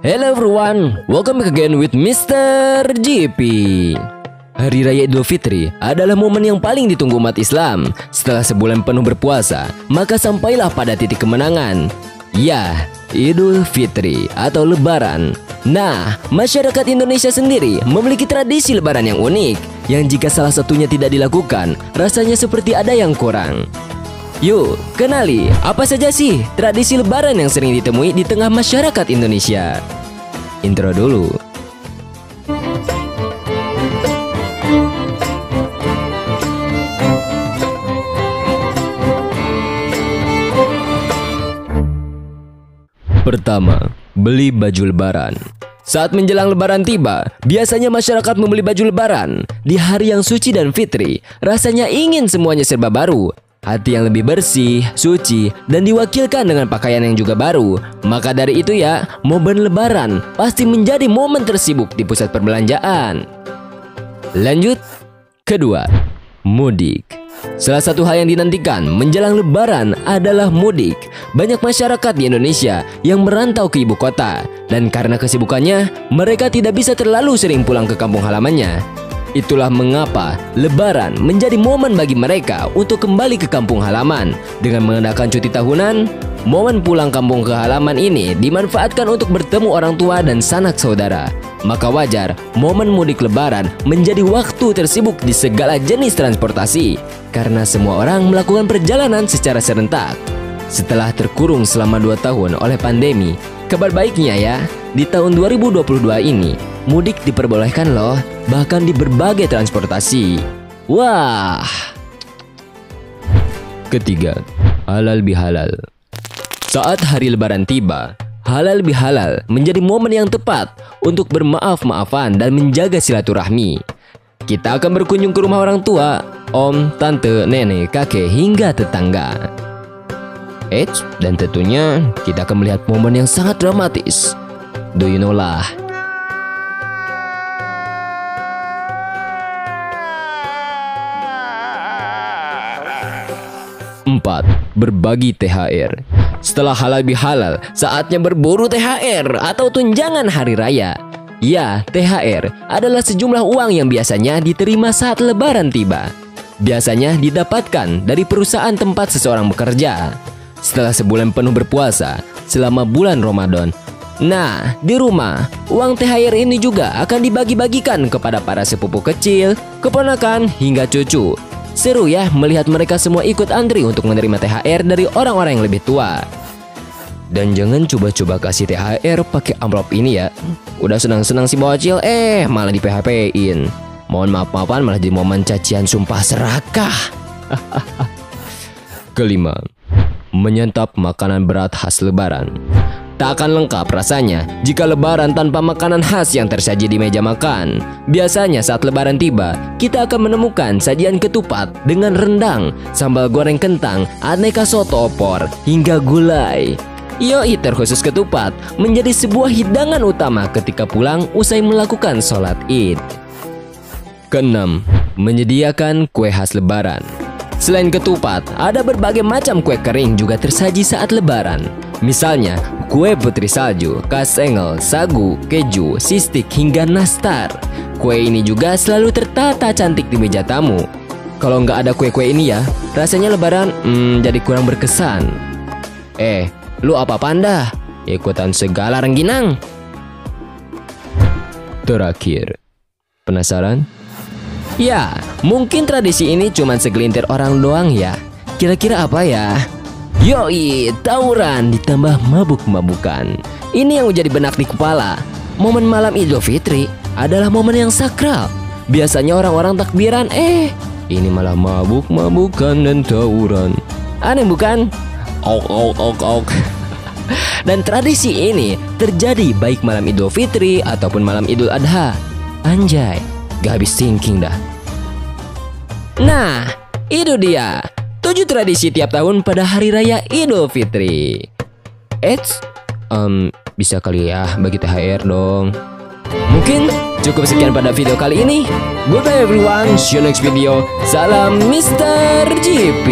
Hello everyone, welcome back again with Mr. GP. Hari Raya Idul Fitri adalah momen yang paling ditunggu umat Islam. Setelah sebulan penuh berpuasa, maka sampailah pada titik kemenangan. Ya, Idul Fitri atau Lebaran. Nah, masyarakat Indonesia sendiri memiliki tradisi Lebaran yang unik, yang jika salah satunya tidak dilakukan, rasanya seperti ada yang kurang. Yuk, kenali apa saja sih tradisi Lebaran yang sering ditemui di tengah masyarakat Indonesia. Intro dulu. Pertama, beli baju Lebaran. Saat menjelang Lebaran tiba, biasanya masyarakat membeli baju Lebaran. Di hari yang suci dan fitri, rasanya ingin semuanya serba baru. Hati yang lebih bersih, suci, dan diwakilkan dengan pakaian yang juga baru. Maka dari itu ya, momen Lebaran pasti menjadi momen tersibuk di pusat perbelanjaan. Lanjut. Kedua, mudik. Salah satu hal yang dinantikan menjelang Lebaran adalah mudik. Banyak masyarakat di Indonesia yang merantau ke ibu kota, dan karena kesibukannya, mereka tidak bisa terlalu sering pulang ke kampung halamannya. Itulah mengapa Lebaran menjadi momen bagi mereka untuk kembali ke kampung halaman. Dengan mengadakan cuti tahunan, momen pulang kampung ke halaman ini dimanfaatkan untuk bertemu orang tua dan sanak saudara. Maka wajar momen mudik Lebaran menjadi waktu tersibuk di segala jenis transportasi, karena semua orang melakukan perjalanan secara serentak. Setelah terkurung selama 2 tahun oleh pandemi, kabar baiknya ya, di tahun 2022 ini, mudik diperbolehkan loh, bahkan di berbagai transportasi. Wah. Ketiga, halal bihalal. Saat hari Lebaran tiba, halal bihalal menjadi momen yang tepat untuk bermaaf-maafan dan menjaga silaturahmi. Kita akan berkunjung ke rumah orang tua, om, tante, nenek, kakek, hingga tetangga. Dan tentunya kita akan melihat momen yang sangat dramatis. Do you know lah? 4. Berbagi THR. Setelah halal bihalal, saatnya berburu THR atau tunjangan hari raya. Ya, THR adalah sejumlah uang yang biasanya diterima saat Lebaran tiba. Biasanya didapatkan dari perusahaan tempat seseorang bekerja. Setelah sebulan penuh berpuasa, selama bulan Ramadan. Nah, di rumah, uang THR ini juga akan dibagi-bagikan kepada para sepupu kecil, keponakan, hingga cucu. Seru ya melihat mereka semua ikut antri untuk menerima THR dari orang-orang yang lebih tua. Dan jangan coba-coba kasih THR pakai amplop ini ya. Udah senang-senang si bocil, malah di PHP-in. Mohon maaf-maafan malah jadi momen cacian sumpah serakah. Kelima, menyantap makanan berat khas Lebaran. Tak akan lengkap rasanya jika Lebaran tanpa makanan khas yang tersaji di meja makan. Biasanya saat Lebaran tiba, kita akan menemukan sajian ketupat dengan rendang, sambal goreng kentang, aneka soto opor, hingga gulai. Yoi, terkhusus ketupat menjadi sebuah hidangan utama ketika pulang usai melakukan sholat Id. Keenam, menyediakan kue khas Lebaran. Selain ketupat, ada berbagai macam kue kering juga tersaji saat Lebaran. Misalnya, kue putri salju, kastengel, sagu, keju, sistik, hingga nastar. Kue ini juga selalu tertata cantik di meja tamu. Kalau nggak ada kue-kue ini ya, rasanya Lebaran jadi kurang berkesan. Lu apa panda? Ikutan segala rengginang. Terakhir, penasaran? Ya, mungkin tradisi ini cuma segelintir orang doang ya. Kira-kira apa ya? Yoi, tawuran ditambah mabuk-mabukan. Ini yang menjadi benak di kepala. Momen malam Idul Fitri adalah momen yang sakral. Biasanya orang-orang takbiran, ini malah mabuk-mabukan dan tawuran. Aneh bukan? Ok. Dan tradisi ini terjadi baik malam Idul Fitri ataupun malam Idul Adha. Anjay, gak habis thinking dah. Nah, itu dia 7 tradisi tiap tahun pada Hari Raya Idul Fitri. Bisa kali ya bagi THR dong. Mungkin cukup sekian pada video kali ini. Goodbye everyone, see you next video. Salam Mr. GP.